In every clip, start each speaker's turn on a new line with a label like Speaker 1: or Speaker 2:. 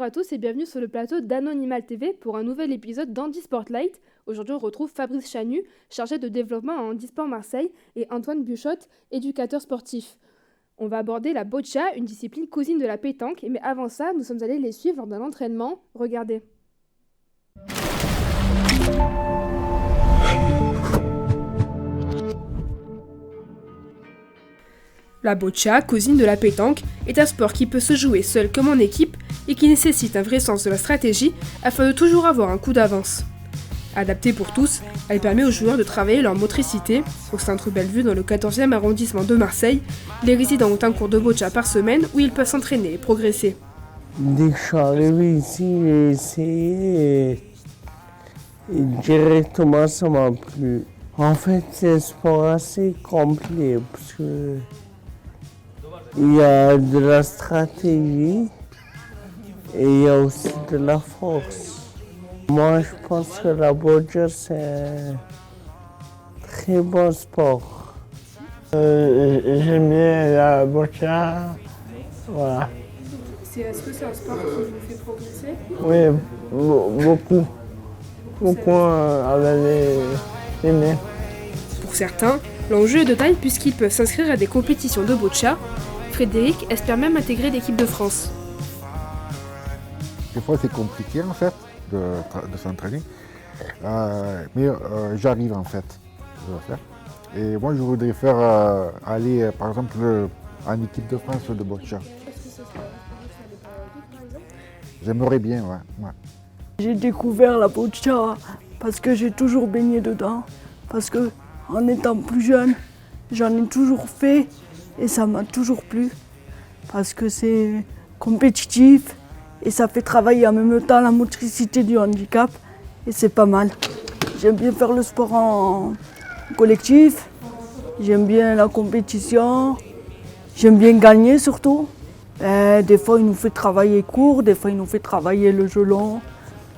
Speaker 1: à tous et bienvenue sur le plateau d'Anonymal TV pour un nouvel épisode d'Handi Spotlight. Aujourd'hui, on retrouve Fabrice Chanu, chargé de développement à Handisport Marseille, et Antoine Buchotte, éducateur sportif. On va aborder la boccia, une discipline cousine de la pétanque, mais avant ça, nous sommes allés les suivre lors d'un entraînement. Regardez. La boccia, cousine de la pétanque, est un sport qui peut se jouer seul comme en équipe et qui nécessite un vrai sens de la stratégie afin de toujours avoir un coup d'avance. Adaptée pour tous, elle permet aux joueurs de travailler leur motricité. Au Centre Bellevue, dans le 14e arrondissement de Marseille, les résidents ont un cours de boccia par semaine où ils peuvent s'entraîner et progresser.
Speaker 2: Dès que je suis arrivé ici, j'ai essayé et directement ça m'a plu. En fait, c'est un sport assez complet parce que il y a de la stratégie et il y a aussi de la force. Moi, je pense que la boccia, c'est un très bon sport. J'aime bien la boccia, voilà.
Speaker 1: Est-ce que c'est un sport qui vous fait progresser?
Speaker 2: Oui, beaucoup. Beaucoup avec les mains.
Speaker 1: Pour certains, l'enjeu est de taille puisqu'ils peuvent s'inscrire à des compétitions de boccia. Frédéric espère même intégrer l'équipe de France.
Speaker 3: Des fois, c'est compliqué en fait de s'entraîner, mais j'arrive en fait de le faire. Et moi, je voudrais faire aller, par exemple, en équipe de France de boccia. J'aimerais bien, ouais.
Speaker 4: J'ai découvert la boccia parce que j'ai toujours baigné dedans, parce que en étant plus jeune, j'en ai toujours fait et ça m'a toujours plu, parce que c'est compétitif et ça fait travailler en même temps la motricité du handicap et c'est pas mal. J'aime bien faire le sport en collectif, j'aime bien la compétition, j'aime bien gagner surtout. Des fois, il nous fait travailler court, des fois, il nous fait travailler le jeu long,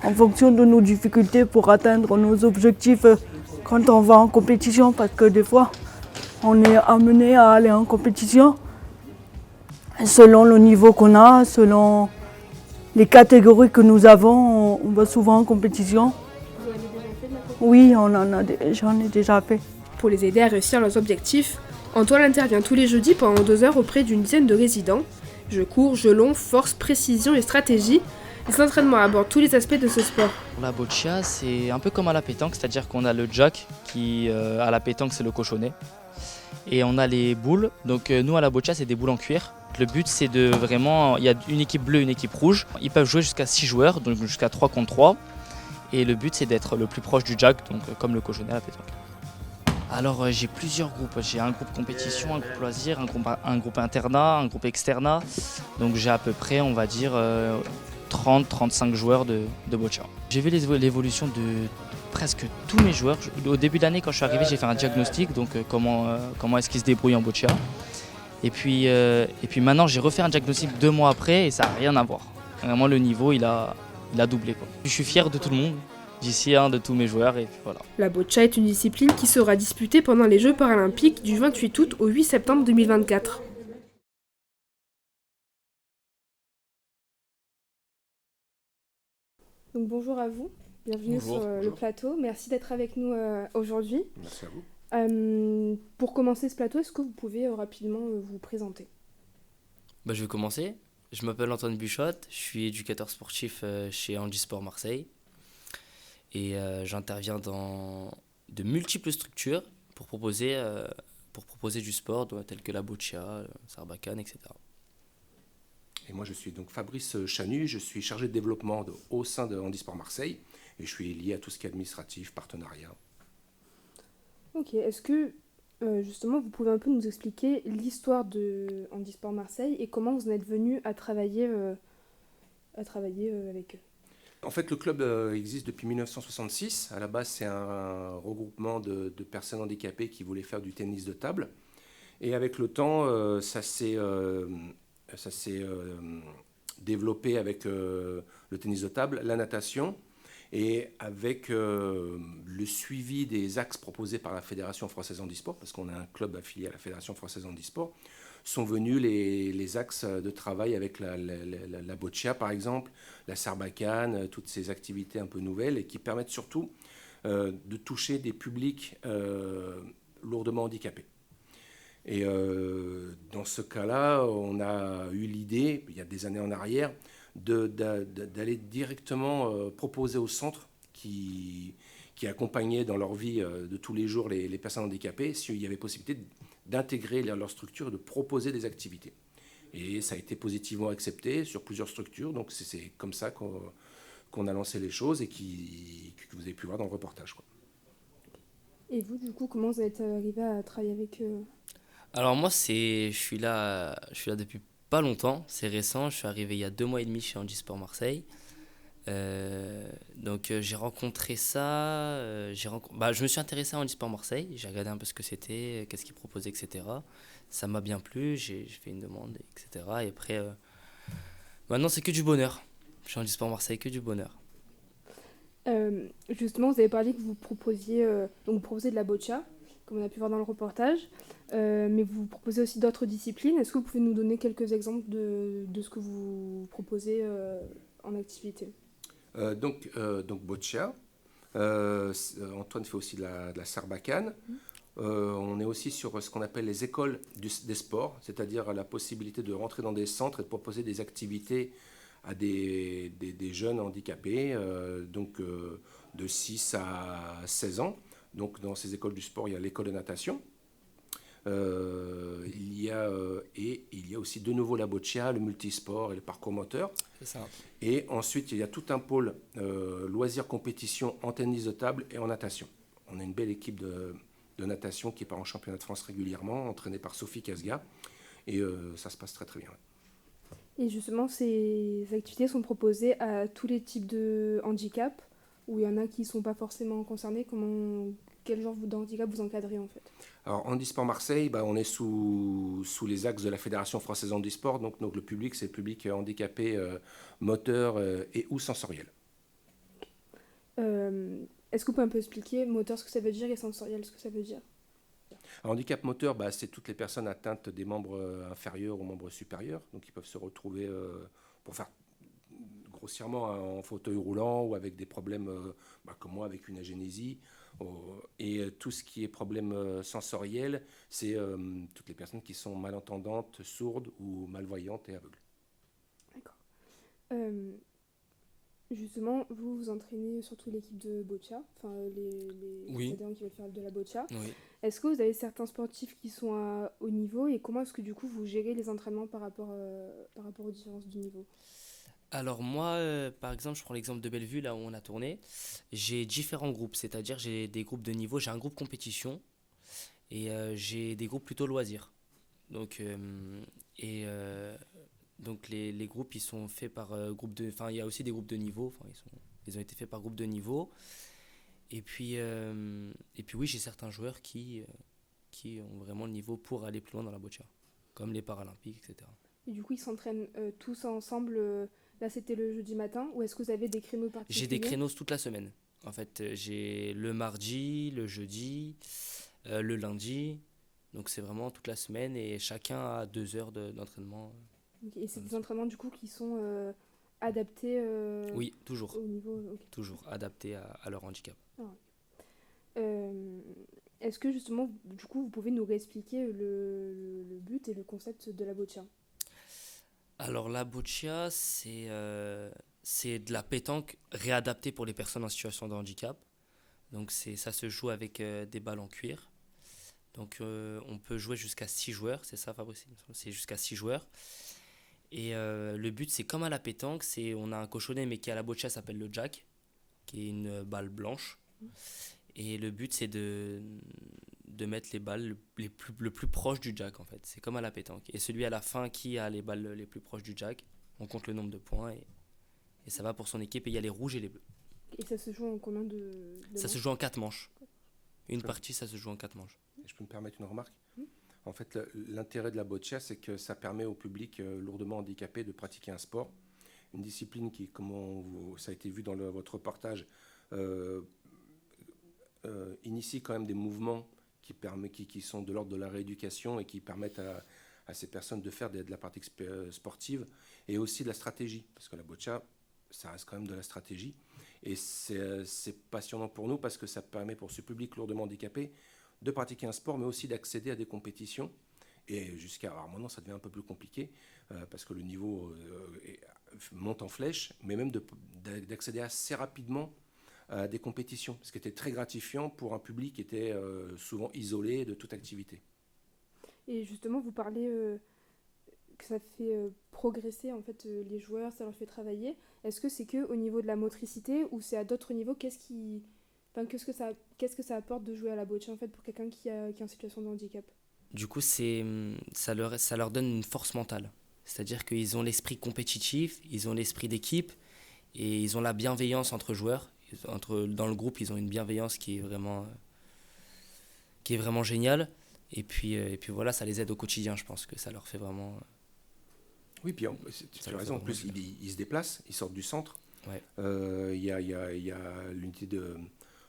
Speaker 4: en fonction de nos difficultés pour atteindre nos objectifs quand on va en compétition, parce que des fois, on est amené à aller en compétition selon le niveau qu'on a, selon les catégories que nous avons, on va souvent en compétition.
Speaker 1: Vous en avez déjà fait de la compétition?
Speaker 4: Oui, j'en ai déjà fait.
Speaker 1: Pour les aider à réussir leurs objectifs, Antoine intervient tous les jeudis pendant 2 heures auprès d'une dizaine de résidents. Jeux courts, jeux longs, force, précision et stratégie. Les entraînements abordent tous les aspects de ce sport.
Speaker 5: La boccia, c'est un peu comme à la pétanque, c'est-à-dire qu'on a le jack qui, à la pétanque, c'est le cochonnet. Et on a les boules, donc nous à la boccia, c'est des boules en cuir. Le but, c'est de vraiment, il y a une équipe bleue, une équipe rouge. Ils peuvent jouer jusqu'à 6 joueurs, donc jusqu'à 3 contre 3. Et le but, c'est d'être le plus proche du jack, donc comme le cochonnet à la pétanque. Alors j'ai plusieurs groupes, j'ai un groupe compétition, un groupe loisir, un groupe internat, un groupe externat. Donc j'ai à peu près, on va dire, 30-35 joueurs de boccia. J'ai vu l'évolution de presque tous mes joueurs. Au début de l'année, quand je suis arrivé, j'ai fait un diagnostic, donc comment est-ce qu'ils se débrouillent en boccia. Et puis maintenant, j'ai refait un diagnostic 2 mois après et ça n'a rien à voir. Vraiment, le niveau, il a doublé, quoi. Je suis fier de tout le monde, d'ici, de tous mes joueurs, et puis voilà.
Speaker 1: La boccia est une discipline qui sera disputée pendant les Jeux paralympiques du 28 août au 8 septembre 2024. Donc bonjour à vous, bienvenue
Speaker 6: Bonjour.
Speaker 1: sur le plateau. Merci d'être avec nous aujourd'hui.
Speaker 6: Merci à vous.
Speaker 1: Pour commencer ce plateau, est-ce que vous pouvez rapidement vous présenter?
Speaker 7: Je vais commencer. Je m'appelle Antoine Buchotte, je suis éducateur sportif chez Handisport Marseille et j'interviens dans de multiples structures pour proposer du sport tel que la boccia, sarbacane, etc.
Speaker 6: Et moi, je suis donc Fabrice Chanu, je suis chargé de développement au sein de Handisport Marseille et je suis lié à tout ce qui est administratif, partenariat.
Speaker 1: Ok, est-ce que justement vous pouvez un peu nous expliquer l'histoire de Handisport Marseille et comment vous en êtes venu à travailler avec eux?
Speaker 6: En fait, le club existe depuis 1966. À la base, c'est un regroupement de personnes handicapées qui voulaient faire du tennis de table. Et avec le temps, ça s'est développé avec le tennis de table, la natation. Et avec le suivi des axes proposés par la Fédération française handisport, parce qu'on a un club affilié à la Fédération française handisport, sont venus les axes de travail avec la boccia, par exemple, la sarbacane, toutes ces activités un peu nouvelles et qui permettent surtout de toucher des publics lourdement handicapés. Et dans ce cas-là, on a eu l'idée, il y a des années en arrière, d'aller directement proposer aux centres qui accompagnaient dans leur vie de tous les jours les personnes handicapées, s'il y avait possibilité d'intégrer leur structure et de proposer des activités. Et ça a été positivement accepté sur plusieurs structures, donc c'est comme ça qu'on a lancé les choses et que vous avez pu voir dans le reportage, quoi.
Speaker 1: Et vous, du coup, comment vous êtes arrivé à travailler avec
Speaker 7: Alors moi, je suis là depuis pas longtemps, c'est récent, je suis arrivé il y a 2 mois et demi chez Handisport Marseille. Donc j'ai rencontré ça, je me suis intéressé à Handisport Marseille, j'ai regardé un peu ce que c'était, qu'est-ce qu'ils proposaient, etc. Ça m'a bien plu, j'ai fait une demande, etc. Et après, maintenant c'est que du bonheur. Chez Handisport Marseille, que du bonheur.
Speaker 1: Justement, vous avez parlé que vous proposiez, donc vous proposez de la boccia, comme on a pu voir dans le reportage, mais vous proposez aussi d'autres disciplines. Est-ce que vous pouvez nous donner quelques exemples de ce que vous proposez en activité?
Speaker 6: Donc boccia. Antoine fait aussi de la sarbacane. On est aussi sur ce qu'on appelle les écoles des sports, c'est-à-dire la possibilité de rentrer dans des centres et de proposer des activités à des jeunes handicapés, de 6 à 16 ans. Donc dans ces écoles du sport, il y a l'école de natation. Il y a aussi de nouveau la boccia, le multisport et le parcours moteur.
Speaker 7: C'est ça.
Speaker 6: Et ensuite, il y a tout un pôle loisirs compétition en tennis de table et en natation. On a une belle équipe de natation qui part en championnat de France régulièrement, entraînée par Sophie Casga. Et ça se passe très très bien.
Speaker 1: Et justement, ces activités sont proposées à tous les types de handicap, ou il y en a qui ne sont pas forcément concernés. Quel genre de handicap vous encadrez en fait?
Speaker 6: Alors, Handisport Marseille, on est sous les axes de la Fédération française handisport. Donc le public, c'est le public handicapé moteur et ou sensoriel.
Speaker 1: Est-ce que vous pouvez un peu expliquer moteur ce que ça veut dire et sensoriel ce que ça veut dire?
Speaker 6: Un handicap moteur, c'est toutes les personnes atteintes des membres inférieurs ou membres supérieurs. Donc ils peuvent se retrouver, pour faire grossièrement, en fauteuil roulant ou avec des problèmes comme moi, avec une agénésie. Et tout ce qui est problème sensoriel, c'est toutes les personnes qui sont malentendantes, sourdes ou malvoyantes et aveugles.
Speaker 1: D'accord. Justement, vous vous entraînez surtout l'équipe de boccia, enfin les adhérents qui veulent faire de la boccia.
Speaker 7: Oui.
Speaker 1: Est-ce que vous avez certains sportifs qui sont à haut niveau et comment est-ce que du coup vous gérez les entraînements par rapport aux différences du niveau?
Speaker 7: Alors moi, par exemple, je prends l'exemple de Bellevue, là où on a tourné. J'ai différents groupes, c'est-à-dire j'ai des groupes de niveau, j'ai un groupe compétition et j'ai des groupes plutôt loisirs. Donc, donc les groupes, ils sont faits par groupe de... Enfin, il y a aussi des groupes de niveau, enfin, ils ont été faits par groupe de niveau. Et puis oui, j'ai certains joueurs qui ont vraiment le niveau pour aller plus loin dans la boccia, comme les Paralympiques, etc.
Speaker 1: Et du coup, ils s'entraînent tous ensemble. Là, c'était le jeudi matin. Ou est-ce que vous avez des créneaux particuliers?
Speaker 7: J'ai des créneaux toute la semaine. En fait, j'ai le mardi, le jeudi, le lundi. Donc, c'est vraiment toute la semaine et chacun a 2 heures d'entraînement.
Speaker 1: Okay. Et c'est des entraînements du coup qui sont adaptés
Speaker 7: oui, toujours.
Speaker 1: Au niveau... Okay.
Speaker 7: Toujours adaptés à leur handicap.
Speaker 1: Ah, okay. Est-ce que justement, du coup, vous pouvez nous réexpliquer le but et le concept de la boccia?
Speaker 7: Alors la boccia, c'est de la pétanque réadaptée pour les personnes en situation de handicap. Donc ça se joue avec des balles en cuir. Donc on peut jouer jusqu'à 6 joueurs, c'est ça Fabrice? C'est jusqu'à 6 joueurs. Et le but, c'est comme à la pétanque, on a un cochonnet mais qui à la boccia s'appelle le jack, qui est une balle blanche. Et le but, c'est de mettre les balles le plus proche du jack, en fait. C'est comme à la pétanque. Et celui à la fin qui a les balles les plus proches du jack, on compte le nombre de points et ça va pour son équipe. Et il y a les rouges et les bleus.
Speaker 1: Et ça se joue en combien de
Speaker 7: Ça
Speaker 1: manches?
Speaker 7: se joue en 4 manches. Une partie, ça se joue en 4 manches.
Speaker 6: Et je peux me permettre une remarque? En fait, l'intérêt de la boccia, c'est que ça permet au public lourdement handicapé de pratiquer un sport. une discipline qui, ça a été vu dans votre reportage, initie quand même des mouvements qui sont de l'ordre de la rééducation et qui permettent à ces personnes de faire de la pratique sportive et aussi de la stratégie, parce que la boccia, ça reste quand même de la stratégie. Et c'est passionnant pour nous parce que ça permet pour ce public lourdement handicapé de pratiquer un sport, mais aussi d'accéder à des compétitions. Et alors maintenant, ça devient un peu plus compliqué parce que le niveau monte en flèche, mais même d'accéder assez rapidement à des compétitions, ce qui était très gratifiant pour un public qui était souvent isolé de toute activité.
Speaker 1: Et justement, vous parlez que ça fait progresser en fait les joueurs, ça leur fait travailler. Est-ce que c'est que au niveau de la motricité ou c'est à d'autres niveaux? Qu'est-ce que ça apporte de jouer à la boccia en fait pour quelqu'un qui est en situation de handicap?
Speaker 7: Du coup, ça leur donne une force mentale. C'est-à-dire qu'ils ont l'esprit compétitif, ils ont l'esprit d'équipe et ils ont la bienveillance entre joueurs. Dans le groupe, ils ont une bienveillance qui est vraiment géniale. Et puis voilà, ça les aide au quotidien, je pense que ça leur fait vraiment...
Speaker 6: Oui, puis tu as raison, en plus ils se déplacent, ils sortent du centre.
Speaker 7: Ouais.
Speaker 6: Il y a l'unité de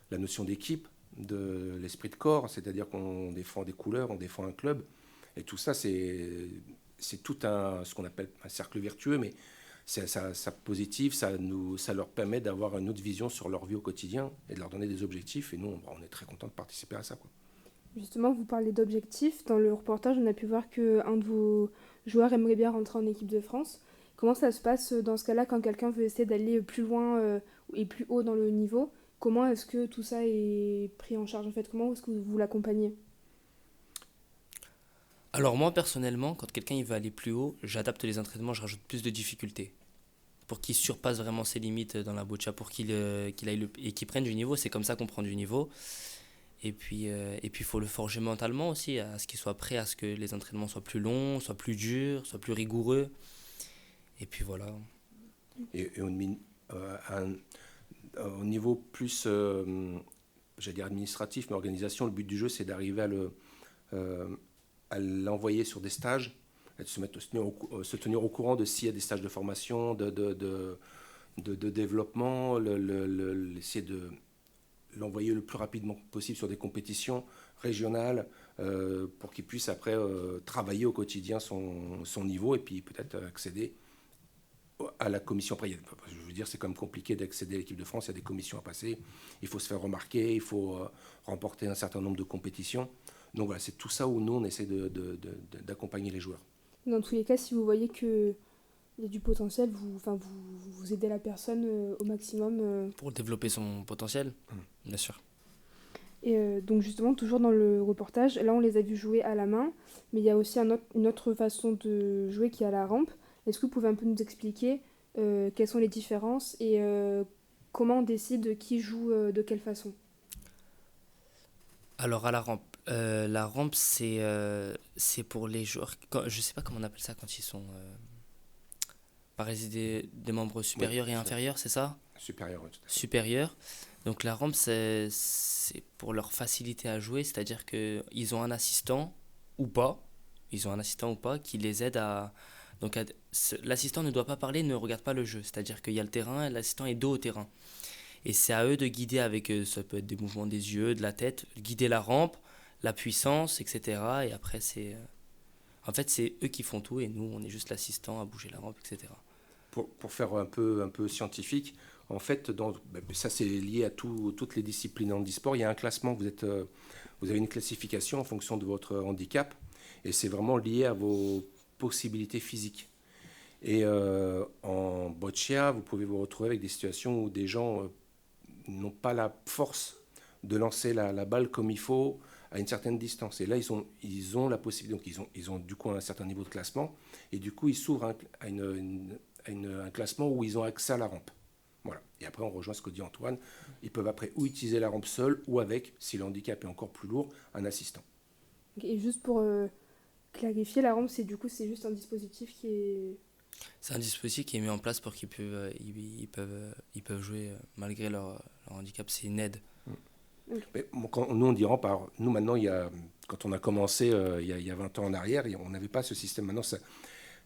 Speaker 6: la notion d'équipe, de l'esprit de corps, c'est-à-dire qu'on défend des couleurs, on défend un club. Et tout ça, c'est tout ce qu'on appelle un cercle vertueux, mais ça positive, ça leur permet d'avoir une autre vision sur leur vie au quotidien et de leur donner des objectifs. Et nous, on est très contents de participer à ça, quoi.
Speaker 1: Justement, vous parlez d'objectifs. Dans le reportage, on a pu voir qu'un de vos joueurs aimerait bien rentrer en équipe de France. Comment ça se passe dans ce cas-là quand quelqu'un veut essayer d'aller plus loin et plus haut dans le niveau? Comment est-ce que tout ça est pris en charge en fait? Comment est-ce que vous l'accompagnez?
Speaker 7: Alors moi, personnellement, quand quelqu'un il veut aller plus haut, j'adapte les entraînements, je rajoute plus de difficultés. Pour qu'il surpasse vraiment ses limites dans la boccia, pour qu'il aille et qu'il prenne du niveau. C'est comme ça qu'on prend du niveau. Et puis, il faut le forger mentalement aussi, à ce qu'il soit prêt à ce que les entraînements soient plus longs, soient plus durs, soient plus rigoureux. Et puis voilà.
Speaker 6: Et au niveau plus, j'allais dire administratif, mais organisation, le but du jeu, c'est d'arriver à l'envoyer sur des stages, et de se tenir au courant de s'il y a des stages de formation, de développement, essayer de l'envoyer le plus rapidement possible sur des compétitions régionales pour qu'il puisse après travailler au quotidien son niveau et puis peut-être accéder à la commission. Après, je veux dire, c'est quand même compliqué d'accéder à l'équipe de France, il y a des commissions à passer, il faut se faire remarquer, il faut remporter un certain nombre de compétitions. Donc voilà, c'est tout ça où nous, on essaie d'accompagner les joueurs.
Speaker 1: Dans tous les cas, si vous voyez qu'il y a du potentiel, vous aidez la personne au maximum.
Speaker 7: Pour développer son potentiel, bien sûr.
Speaker 1: Et donc justement, toujours dans le reportage, là on les a vus jouer à la main, mais il y a aussi une autre façon de jouer qui est à la rampe. Est-ce que vous pouvez un peu nous expliquer quelles sont les différences et comment on décide qui joue de quelle façon?
Speaker 7: Alors à la rampe c'est pour les joueurs, je ne sais pas comment on appelle ça quand ils sont paralysés des membres supérieurs et inférieurs, c'est ça?
Speaker 6: Supérieur, oui, tout à fait.
Speaker 7: Supérieur. Donc la rampe c'est pour leur facilité à jouer, c'est-à-dire qu'ils ont un assistant ou pas, qui les aide à... Donc l'assistant ne doit pas parler, ne regarde pas le jeu, c'est-à-dire qu'il y a le terrain et l'assistant est dos au terrain. Et c'est à eux de guider avec, ça peut être des mouvements des yeux, de la tête, guider la rampe, la puissance, etc. Et après en fait c'est eux qui font tout et nous on est juste l'assistant à bouger la rampe, etc.
Speaker 6: Pour faire un peu scientifique, en fait, ça c'est lié à toutes les disciplines en handisport. Il y a un classement, vous avez une classification en fonction de votre handicap, et c'est vraiment lié à vos possibilités physiques. Et en boccia, vous pouvez vous retrouver avec des situations où des gens n'ont pas la force de lancer la balle comme il faut à une certaine distance. Et là, ils ont la possibilité, donc ils ont du coup un certain niveau de classement, et du coup, ils s'ouvrent à un classement où ils ont accès à la rampe. Voilà. Et après, on rejoint ce que dit Antoine. Ils peuvent après ou utiliser la rampe seule ou avec, si le handicap est encore plus lourd, un assistant.
Speaker 1: Et juste pour clarifier, la rampe, c'est juste un dispositif qui est...
Speaker 7: C'est un dispositif qui est mis en place pour qu'ils peuvent jouer malgré leur handicap. C'est une aide.
Speaker 6: Mais nous, on dit rampe. Nous, maintenant, quand on a commencé il y a 20 ans en arrière, on n'avait pas ce système. Maintenant,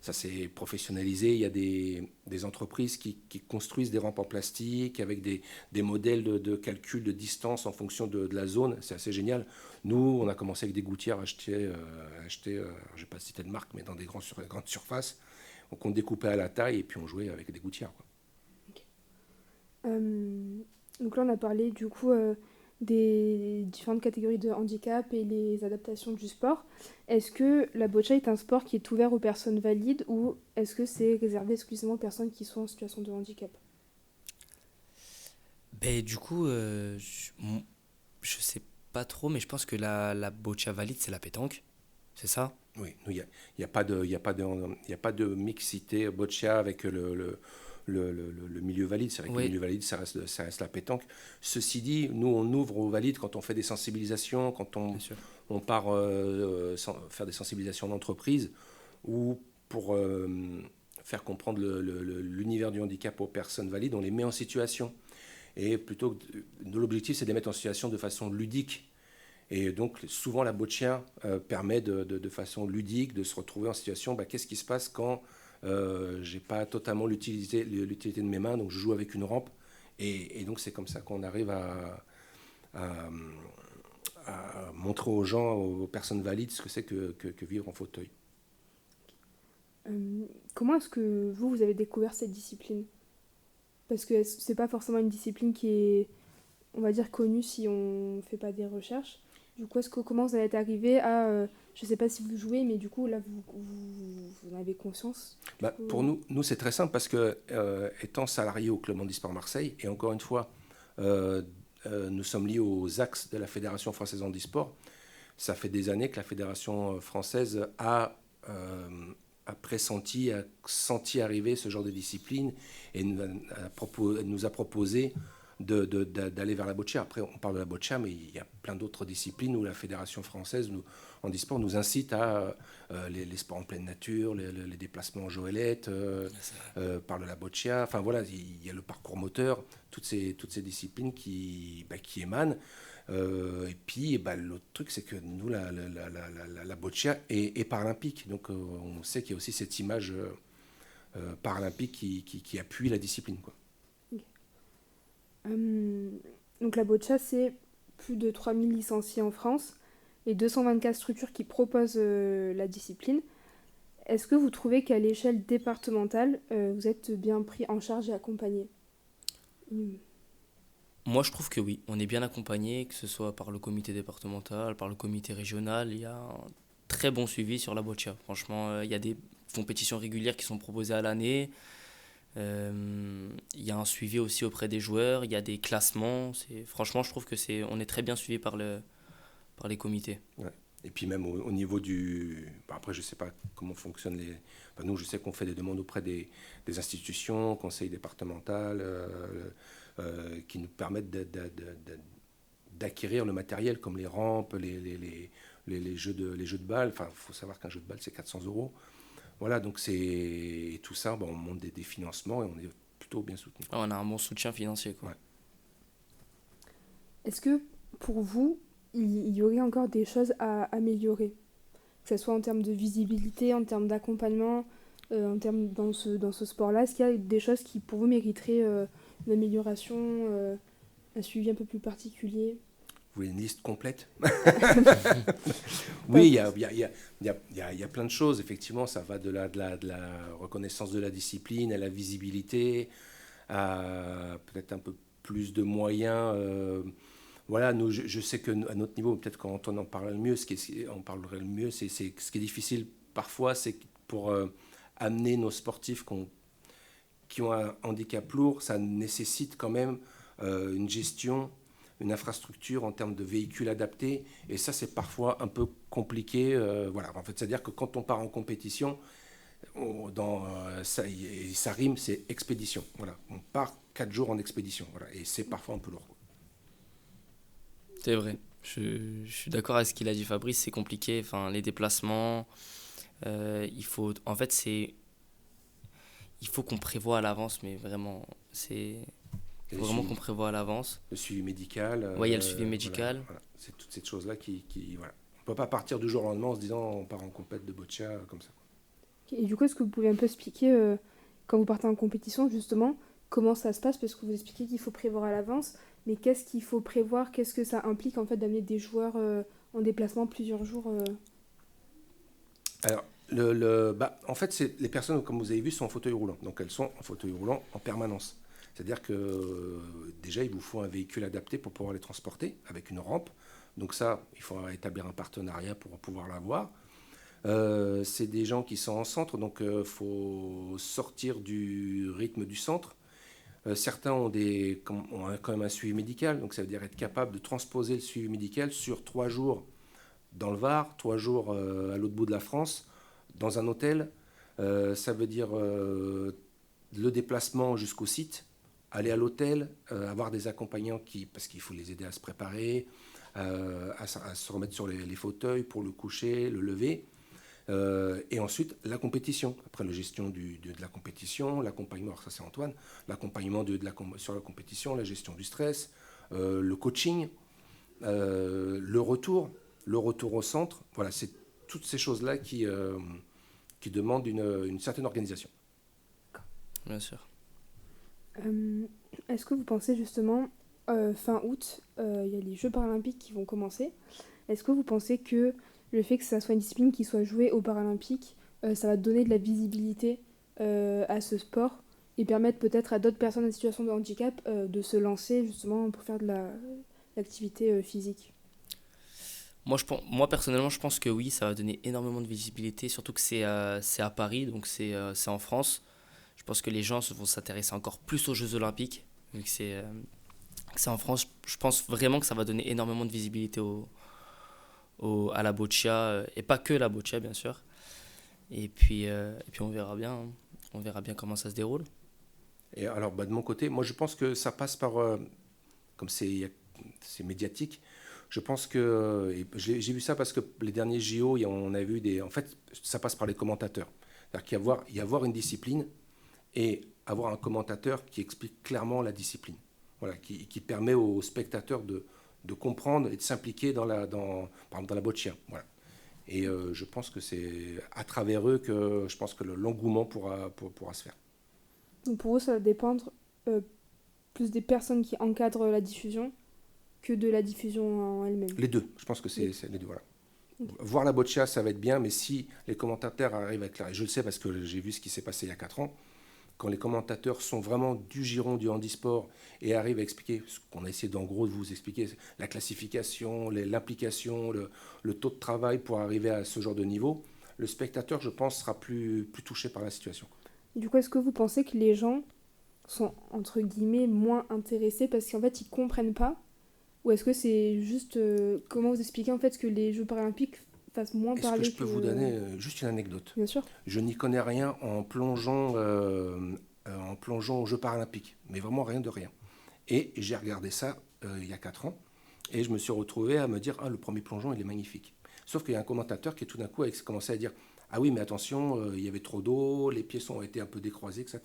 Speaker 6: ça s'est professionnalisé. Il y a des entreprises qui construisent des rampes en plastique avec des modèles de calcul de distance en fonction de la zone. C'est assez génial. Nous, on a commencé avec des gouttières achetées, je ne vais pas citer de marque, mais dans des grandes surfaces. Donc on découpait à la taille et puis on jouait avec des gouttières, quoi.
Speaker 1: Donc là, on a parlé du coup des différentes catégories de handicap et les adaptations du sport. Est-ce que la boccia est un sport qui est ouvert aux personnes valides ou est-ce que c'est réservé exclusivement aux personnes qui sont en situation de handicap?
Speaker 7: Ben, du coup, je sais pas trop, mais je pense que la boccia valide, c'est la pétanque. C'est ça?
Speaker 6: Oui, nous, il y a pas de, il y a pas de, il y a pas de mixité boccia avec le milieu valide. C'est vrai que
Speaker 7: Oui.
Speaker 6: le milieu valide, ça reste la pétanque. Ceci dit, nous, on ouvre aux valides quand on fait des sensibilisations, quand
Speaker 7: Bien sûr.
Speaker 6: on part faire des sensibilisations d'entreprise ou pour faire comprendre l'univers du handicap aux personnes valides, on les met en situation. Et l'objectif, c'est de les mettre en situation de façon ludique. Et donc, souvent, la boccia permet de façon ludique de se retrouver en situation, qu'est-ce qui se passe quand j'ai pas totalement l'utilité de mes mains, donc je joue avec une rampe. Et donc, c'est comme ça qu'on arrive à montrer aux gens, aux personnes valides, ce que c'est que vivre en fauteuil.
Speaker 1: Comment est-ce que vous avez découvert cette discipline? Parce que c'est pas forcément une discipline qui est, on va dire, connue si on fait pas des recherches. Du coup, comment vous en êtes arrivé à, je sais pas si vous jouez, mais du coup, là, vous en avez conscience?
Speaker 6: Pour nous c'est très simple parce que, étant salarié au Club Handisport Marseille, et encore une fois, nous sommes liés aux axes de la Fédération française handisport. Ça fait des années que la Fédération française a pressenti, a senti arriver ce genre de discipline et nous a proposé d'aller vers la boccia. Après, on parle de la boccia, mais il y a plein d'autres disciplines où la Fédération française handisport nous incite à les sports en pleine nature, les déplacements en joëlette, parle de la boccia. Enfin voilà, il y a le parcours moteur, toutes ces disciplines qui émanent. Et puis, l'autre truc, c'est que nous, la boccia est paralympique. Donc, on sait qu'il y a aussi cette image paralympique qui appuie la discipline, quoi.
Speaker 1: Donc la boccia, c'est plus de 3000 licenciés en France et 224 structures qui proposent la discipline. Est-ce que vous trouvez qu'à l'échelle départementale, vous êtes bien pris en charge et accompagné?
Speaker 7: Moi, je trouve que oui, on est bien accompagné, que ce soit par le comité départemental, par le comité régional. Il y a un très bon suivi sur la boccia. Franchement, il y a des compétitions régulières qui sont proposées à l'année. Il y a un suivi aussi auprès des joueurs, il y a des classements. Franchement, je trouve on est très bien suivi par les comités.
Speaker 6: Ouais. Et puis même au niveau du... après, je ne sais pas comment fonctionnent les... nous, je sais qu'on fait des demandes auprès des institutions, conseil départemental, qui nous permettent d'acquérir le matériel comme les rampes, les jeux de balle. Enfin, il faut savoir qu'un jeu de balle, c'est 400 €. Voilà, donc c'est tout ça, on monte des financements et on est plutôt bien soutenu.
Speaker 7: On a un bon soutien financier, quoi.
Speaker 6: Ouais.
Speaker 1: Est-ce que pour vous, il y aurait encore des choses à améliorer? Que ce soit en termes de visibilité, en termes d'accompagnement, en termes dans ce sport-là, est-ce qu'il y a des choses qui pour vous mériteraient une amélioration, un suivi un peu plus particulier?
Speaker 6: Vous voulez une liste complète? Oui, il y a plein de choses. Effectivement, ça va de la reconnaissance de la discipline à la visibilité, à peut-être un peu plus de moyens. Voilà, nous, je sais qu'à notre niveau, peut-être quand on en parle le mieux, on parlerait le mieux, c'est ce qui est difficile parfois, c'est pour amener nos sportifs qui ont un handicap lourd, ça nécessite quand même une gestion, une infrastructure en termes de véhicules adaptés, et ça c'est parfois un peu compliqué. Voilà, en fait, c'est-à-dire que quand on part en compétition, ça rime, c'est expédition. Voilà, on part 4 jours en expédition, voilà, et c'est parfois un peu lourd.
Speaker 7: C'est vrai. Je suis d'accord avec ce qu'il a dit Fabrice, c'est compliqué. Enfin, les déplacements, il faut qu'on prévoie à l'avance, mais vraiment, il faut vraiment qu'on prévoit à l'avance.
Speaker 6: Le suivi médical.
Speaker 7: Oui, il y a le suivi médical.
Speaker 6: Voilà. C'est toutes ces choses-là qui voilà. On ne peut pas partir du jour au lendemain en se disant on part en compète de boccia comme ça.
Speaker 1: Et du coup, est-ce que vous pouvez un peu expliquer, quand vous partez en compétition, justement, comment ça se passe? Parce que vous expliquez qu'il faut prévoir à l'avance, mais qu'est-ce qu'il faut prévoir? Qu'est-ce que ça implique en fait d'amener des joueurs en déplacement plusieurs jours
Speaker 6: Alors, en fait, les personnes, comme vous avez vu, sont en fauteuil roulant. Donc, elles sont en fauteuil roulant en permanence. C'est-à-dire que déjà, il vous faut un véhicule adapté pour pouvoir les transporter avec une rampe. Donc ça, il faut établir un partenariat pour pouvoir l'avoir. C'est des gens qui sont en centre, donc il faut sortir du rythme du centre. Certains ont quand même un suivi médical, donc ça veut dire être capable de transposer le suivi médical sur 3 jours dans le Var, 3 jours à l'autre bout de la France, dans un hôtel. Ça veut dire le déplacement jusqu'au site, aller à l'hôtel, avoir des accompagnants parce qu'il faut les aider à se préparer, à se remettre sur les fauteuils pour le coucher, le lever. Et ensuite, la compétition. Après, la gestion de la compétition, l'accompagnement, alors ça c'est Antoine, l'accompagnement sur la compétition, la gestion du stress, le coaching, le retour au centre. Voilà, c'est toutes ces choses-là qui demandent une certaine organisation.
Speaker 7: Bien sûr.
Speaker 1: Est-ce que vous pensez justement, fin août, il y a les Jeux paralympiques qui vont commencer. Est-ce que vous pensez que le fait que ça soit une discipline qui soit jouée aux Paralympiques, ça va donner de la visibilité à ce sport et permettre peut-être à d'autres personnes en situation de handicap de se lancer justement pour faire de l'activité physique?
Speaker 7: Moi, personnellement, je pense que oui, ça va donner énormément de visibilité, surtout que c'est à Paris, donc c'est en France. Je pense que les gens vont s'intéresser encore plus aux Jeux Olympiques, vu que c'est en France. Je pense vraiment que ça va donner énormément de visibilité à la boccia, et pas que la boccia, bien sûr. Et puis on verra bien, hein. On verra bien comment ça se déroule.
Speaker 6: Et alors, de mon côté, moi je pense que ça passe par, comme c'est médiatique, je pense que, et j'ai vu ça parce que les derniers JO, on a vu en fait, ça passe par les commentateurs. C'est-à-dire qu'il y avoir une discipline et avoir un commentateur qui explique clairement la discipline. Voilà, qui permet aux spectateurs de comprendre et de s'impliquer par exemple dans la boccia. Voilà. Et je pense que c'est à travers eux que je pense que l'engouement pourra se faire.
Speaker 1: Donc pour eux, ça va dépendre plus des personnes qui encadrent la diffusion que de la diffusion en elle-même.
Speaker 6: Les deux, je pense que c'est les deux. Voilà. Okay. Voir la boccia, ça va être bien, mais si les commentateurs arrivent à éclairer, je le sais parce que j'ai vu ce qui s'est passé il y a 4 ans, quand les commentateurs sont vraiment du giron du handisport et arrivent à expliquer ce qu'on a essayé d'en gros de vous expliquer, la classification, l'implication, le taux de travail pour arriver à ce genre de niveau, le spectateur, je pense, sera plus touché par la situation.
Speaker 1: Du coup, est-ce que vous pensez que les gens sont, entre guillemets, moins intéressés parce qu'en fait, ils ne comprennent pas? Ou est-ce que c'est juste... comment vous expliquer en fait que les Jeux paralympiques fassent moins parler que...
Speaker 6: Est-ce que je peux vous donner juste une anecdote?
Speaker 1: Bien sûr.
Speaker 6: Je n'y connais rien en plongeant aux Jeux paralympiques, mais vraiment rien de rien. Et j'ai regardé ça il y a 4 ans, et je me suis retrouvé à me dire « Ah, le premier plongeon, il est magnifique ». Sauf qu'il y a un commentateur qui tout d'un coup a commencé à dire « Ah oui, mais attention, il y avait trop d'eau, les pieds ont été un peu décroisés, etc. »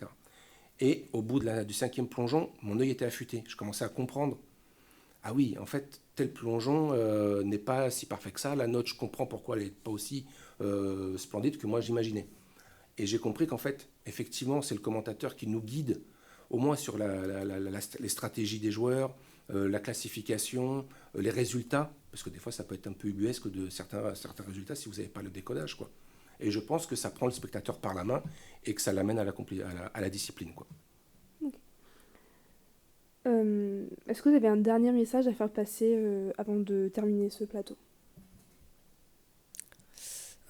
Speaker 6: Et au bout du 5e plongeon, mon œil était affûté. Je commençais à comprendre « Ah oui, en fait, tel plongeon n'est pas si parfait que ça. La note, je comprends pourquoi elle n'est pas aussi splendide que moi j'imaginais. » Et j'ai compris qu'en fait, effectivement, c'est le commentateur qui nous guide au moins sur les stratégies des joueurs, la classification, les résultats, parce que des fois, ça peut être un peu ubuesque de certains résultats si vous n'avez pas le décodage, quoi. Et je pense que ça prend le spectateur par la main et que ça l'amène à la discipline, quoi.
Speaker 1: Okay. Est-ce que vous avez un dernier message à faire passer avant de terminer ce plateau?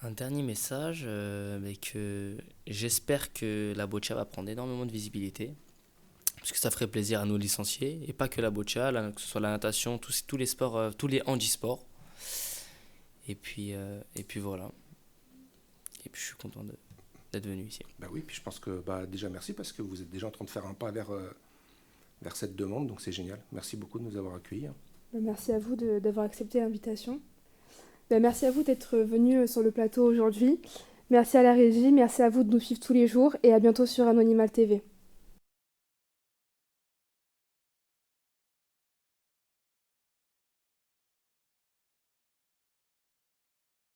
Speaker 7: Un dernier message, que j'espère que la boccia va prendre énormément de visibilité, parce que ça ferait plaisir à nos licenciés, et pas que la boccia, que ce soit la natation, tous les sports, tous les handisports. Et puis voilà. Et puis je suis content d'être venu ici.
Speaker 6: Bah oui, puis je pense que déjà merci, parce que vous êtes déjà en train de faire un pas vers cette demande, donc c'est génial. Merci beaucoup de nous avoir accueillis.
Speaker 1: Merci à vous d'avoir accepté l'invitation. Merci à vous d'être venu sur le plateau aujourd'hui. Merci à la régie, merci à vous de nous suivre tous les jours et à bientôt sur Anonymal TV.